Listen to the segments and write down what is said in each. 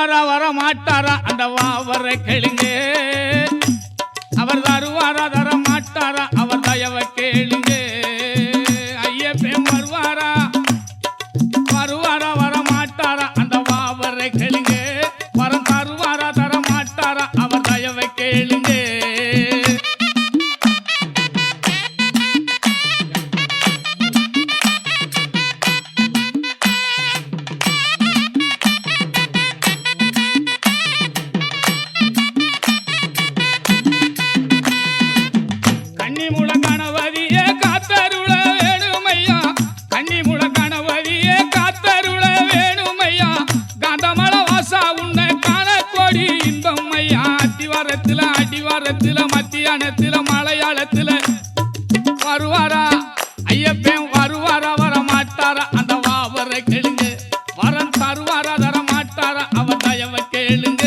வருவாரா வர மாட்டாரா அந்த வாவரை கேளுங்க அவர் தருவாரா தர மாட்டாரா அவர் தயவை கேளுங்க ஐயப்பன் வருவாரா வருவாரா வர மாட்டாரா அந்த வாவரை கேளுங்க வரம் தருவாரா தர மாட்டாரா அவர் தயவை கேளுங்க அடிவாரத்தில் மத்தியானத்தில் மலையாளத்தில் வருவாரா ஐயப்பன் வருவாரா வர மாட்டாரா அந்த வாவரை கேளுங்க வரம் தருவாரா தர மாட்டாரா அவர் தயவை கேளுங்க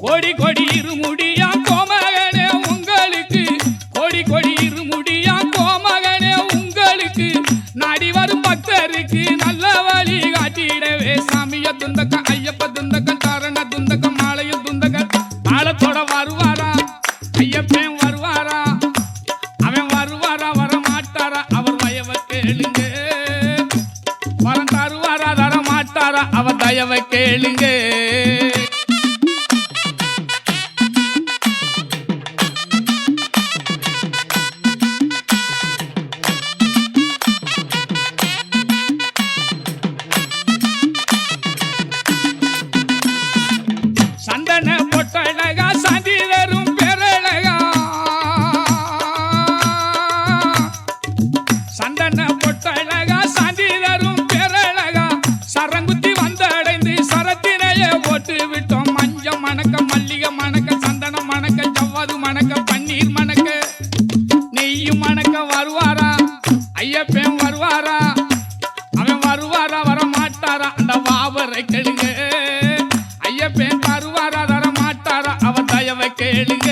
கோடி கோடி இருமுடியா கோமகனே உங்களுக்கு கோடி கோடி இருமுடியா கோமகனே உங்களுக்கு நாடி வரும் பக்தருக்கு நல்ல வழி காட்டிடவே சாமிய துந்தக்க ஐயப்ப துந்தக்க காரண துந்தக்க மாலைய துந்தக்க தாளத்தோட வருவாரா ஐயப்பன் வருவாரா அவன் வருவாரா வர மாட்டாரா அவர் தயவை கேளுங்க வரம் தருவாரா தர மாட்டாரா அவர் தயவை கேளுங்க சந்தன பொட்டழகா சாந்தி தரும் பேரழகா சந்தன பொட்டழகா சாந்தி தரும் பேரழகா சரங்குத்தி வந்தடைந்து சரத்தினையே போட்டு விட்டோம் மஞ்சள் மணக்க மல்லிகை மணக்க சந்தனம் மணக்க ஜவ்வாது மணக்க பன்னீர் மணக்க நெய்யும் மணக்க வருவாரா ஐயப்பன் வருவாரா அவன் வருவாரா வர மாட்டாரா அந்த வாவரை கேளுங்க ஐயப்பன் தருவாரா தர மாட்டாரா அவர் தயவை கேளுங்க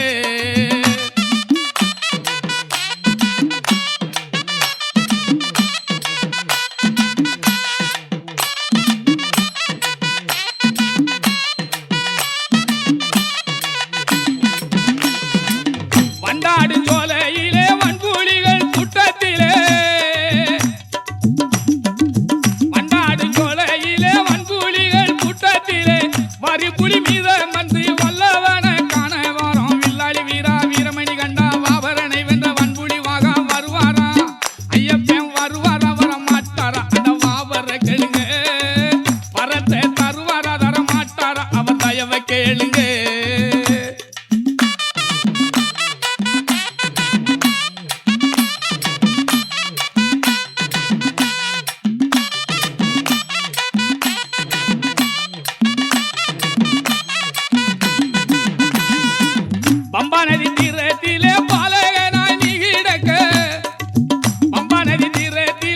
வண்டாடு சோலையிலே வன்புலிகள் கூட்டத்திலே வண்டாடு சோலையிலே வன்புலிகள் கூட்டத்திலே வரிபுலி மீத வந்து வல்லவன காண வாரம் வில்லாளி வீரா வீரமணி கண்டா வாபரனை வென்ற வன்புலி வாகா வருவாரா ஐயப்பன் வருவாரா வர மாட்டாரா அந்த வாபரை கேளுங்க வரத்தை தருவாரா தர மாட்டாரா அவர் தயவை கேளுங்க பம்பா நதி தீரத்திலே பாலகனாய் நீ கிடக்க பம்பா நதி தீரத்திலே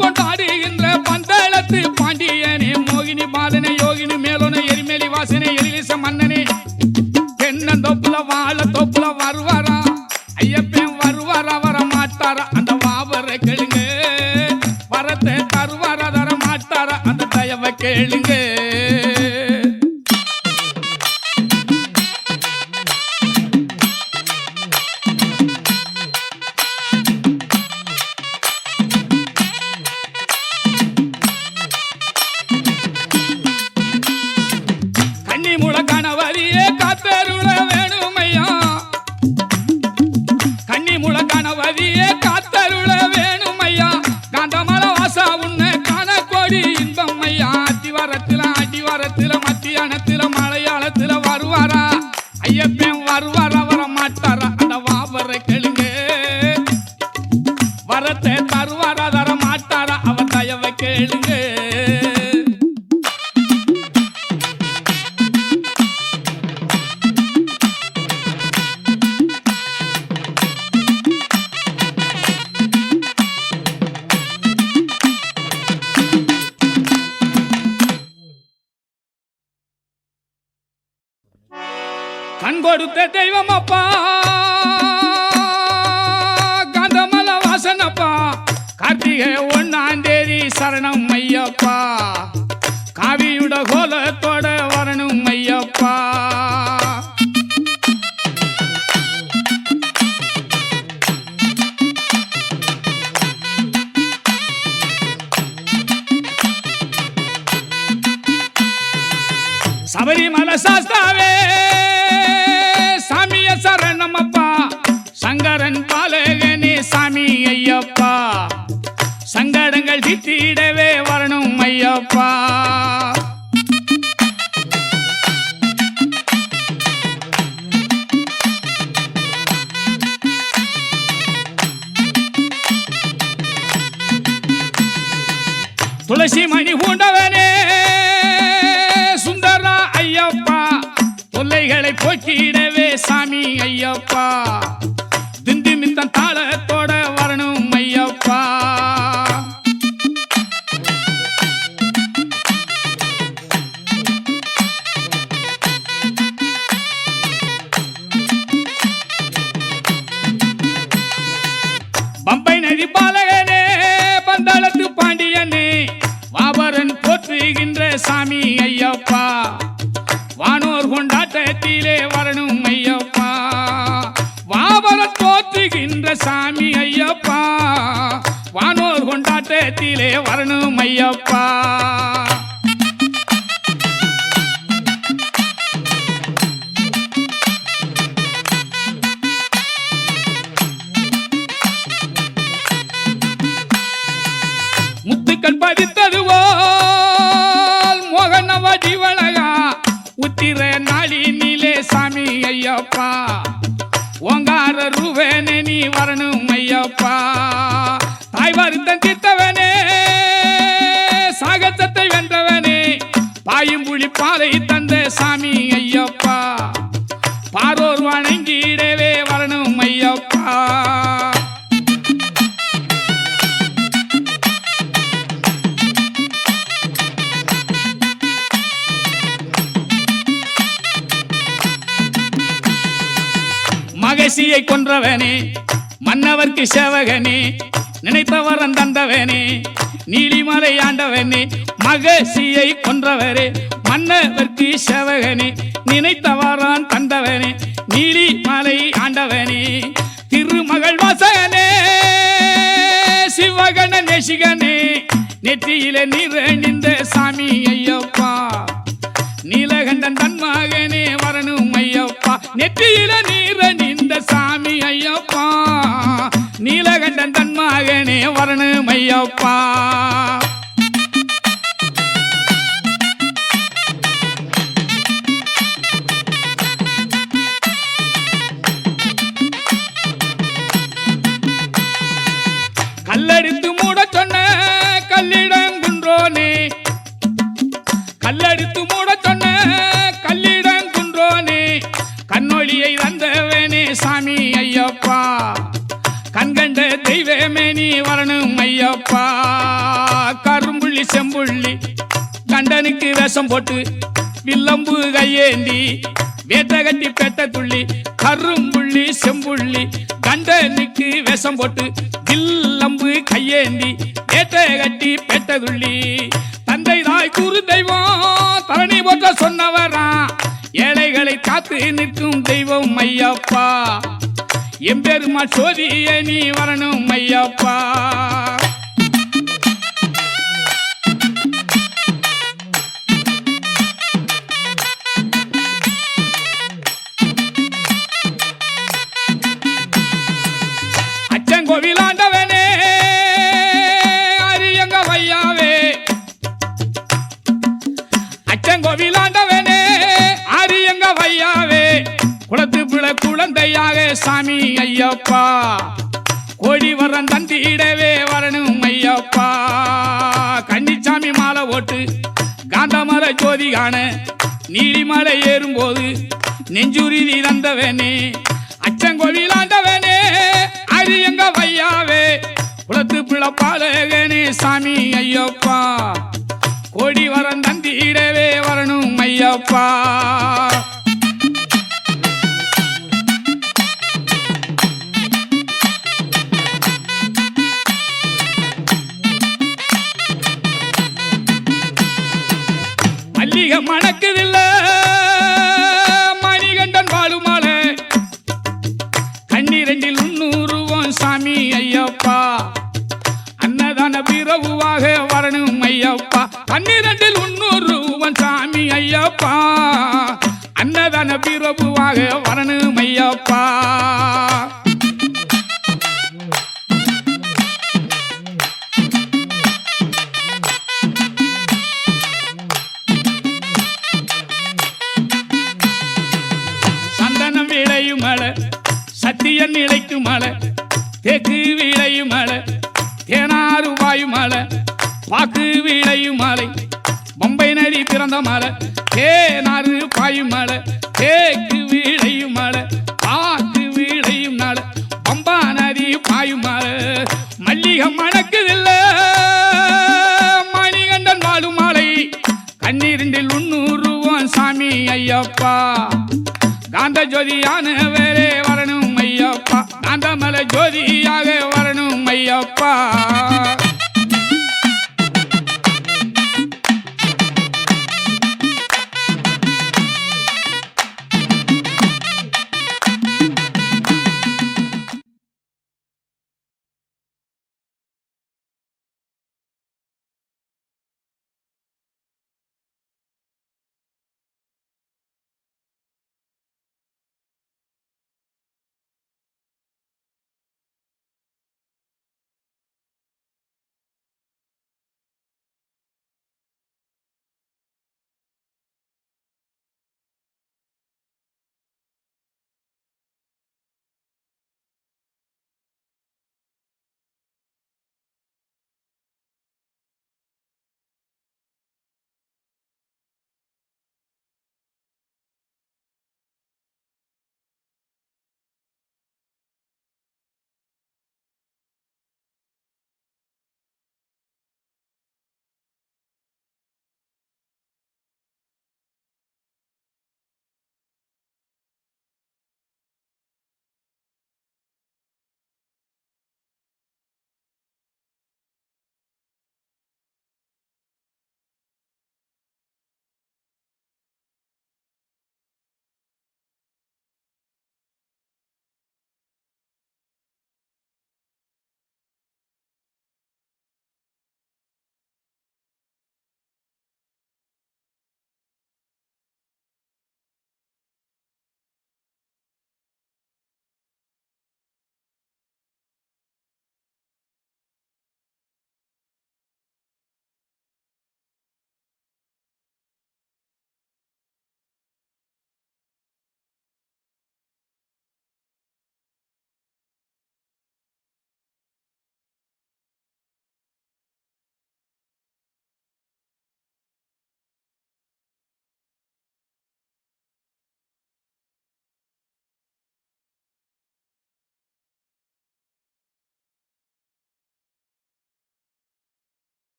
கொண்டாடுகின்ற பந்தளத்து பாண்டியனே மோகினி பாலனே யோகினி மேலோனே எரிமேலி வாசனே எழிலிச மன்னனே தென்னந்தோப்புல வாழ தோப்புல வருவாரா ஐயப்பன் வருவாரா வர மாட்டாரா அந்த வாவரை கேளுங்க வரத்தை தருவாரா தர மாட்டாரா அந்த தயவை கேளுங்க மத்தியானத்தில மலையாளத்தில வருவாரா ஐயப்பன் வருவாரா வர மாட்டாரா அந்த வாவரை கேளுங்க வரத்தை தருவாரா தர மாட்டாரா அவன் தயவை கேளுங்க கண் கொடுத்த தெய்வம் அப்பா காந்தமல வாசனப்பா கார்த்திகை 1ஆம் தேதி சரணம் ஐயப்பா காவியுட கோலத்தோட வரணும் ஐயப்பா சபரிமலை சாஸ்தாவே சாமிய சரணமப்பா சங்கரன் பாலகனே சாமி ஐயப்பா சங்கடங்கள் தீட்டிடவே வரணும் ஐயப்பா துளசி மணி பூண்டவனே சுந்தரா ஐயப்பா தொல்லைகளை போக்கிடவே சாமி ஐயப்பா திண்டிமித்தன் தாளத்தோட வரணும் ஐயப்பா பம்பை நதி பாலகனே பந்தளத்து பாண்டியனே வாபரன் போற்றுகின்ற சாமி ஐயப்பா வானோர் கொண்டாட்டத்திலே வரணும் ஐயப்பா வாபரன் போற்றுகின்ற சாமி ஐயப்பா வானோர் கொண்டாட்டத்திலே வரணும் ஐயப்பா முத்துக்கள் பதித்ததுவோ மோகனவ ஜீவனகா உத்திர நாளினிலே சாமி ஐயப்பா ஓங்கார ரூபனே நீ வரணும் ஐயப்பா தாய் வருத்தம் தீர்த்தவனே சாகசத்தை வென்றவனே பாயும் புலி பாதை தந்த சாமி ஐயப்பா பாரோர் வணங்கிடவே வரணும் ஐயப்பா மகசியை கொன்றவனே மன்னவர்க்கு சேவகனே நினைத்தவரன் தந்தவனே நீலிமலை ஆண்டவனே மகசியை கொன்றவரே மன்னவர்க்கு சேவகனே நினைத்தவரான் தந்தவனே நீலிமலை ஆண்டவனே திருமகள் வாசகனே சிவகண நேசிகனே நெற்றியிலே நீரணிந்த சாமி ஐயப்பா நீலகண்டன் தன் மகனே வரணும் ஐயப்பா நெற்றியில நீரணிந்த சாமி ஐயப்பா நீலகண்டன் தன் மகனே வரணும் ஐயப்பா கல்லடித்து மூட சொன்ன கல்லிடங்குன்றோனே கல்லடித்து மூட சொன்ன கல்லிடங்குன்றோனே கண்ணொளியை தந்தவனே சாமி ஐயப்பா கண்கண்ட தெய்வமே நீ வரணும் ஐயப்பா. கரும்புள்ளி செம்புள்ளி கண்டனுக்கு வேஷம் போட்டு வில்லம்பு கையேந்தி வேட்டை கட்டி பெட்ட துள்ளி கரும்புள்ளி செம்புள்ளி கண்டனுக்கு வேஷம் போட்டு வில்லம்பு கையேந்தி வேட்டை கட்டி பெட்ட துள்ளி தந்தை தாய் குரு தெய்வம் தரணி போட்ட சொன்னவரா ஏழைகளை காத்து நிற்கும் தெய்வம் ஐயப்பா. எம்பெருமா சோதியே நீ வரணும் ஐயப்பா. அச்சங்கோவிலாண்டவனே அரியங்க வையாவே, அச்சங்கோவிலாண்டவனே அரியங்க வையாவே, குளத்து பிள குழந்தையாக சாமி ஐயப்பா. கோடி வரம் தந்திடவே வரணும் ஐயப்பா. கன்னிச்சாமி மாலை ஓட்டு காந்தமலை ஜோதி காண நீலிமலை ஏறும்போது நெஞ்சுருதி தந்தவனே அச்சங்கோவிலாண்டவனே அரியங்க வையாவே, குளத்து பிளப்பாளகனே சாமி ஐயப்பா. கோடி வரம் தந்திடவே வரணும் ஐயப்பா. மல்லிகை மணக்குதில்ல மணிகண்டன் வாழுமாலை, கண்ணீரண்டில் 300 சாமி ஐயப்பா. அன்னதான பிறவுவாக வரணும் ஐயப்பா. கண்ணீரண்டில் 300 சாமி ஐயப்பா. அன்னதான பிறவுவாக வரணும் ஐயப்பா. சந்தனம் விளையும் மலை, சத்தியன் இழைக்கும் மலை, தேக்கு விளையும் மலை, தேனாறு வாயும் மலை, பாக்கு விளையும் மலை, பம்பை நதி பிறந்த மலை, தேனாறு பாயும் மலை, தேக்கு விளையும் மலை, பாக்கு விளையும் மலை, பம்பா நதி பாயும் மலை. மல்லிகை மணக்குதில்ல மணிகண்டன் வாழும் மாலை, கண்ணீரிண்டில் 300 சாமி ஐயப்பா. காந்த ஜோதியானவரே வரணும் ஐயப்பா. காந்தமலை ஜோதியாக வரணும் ஐயப்பா.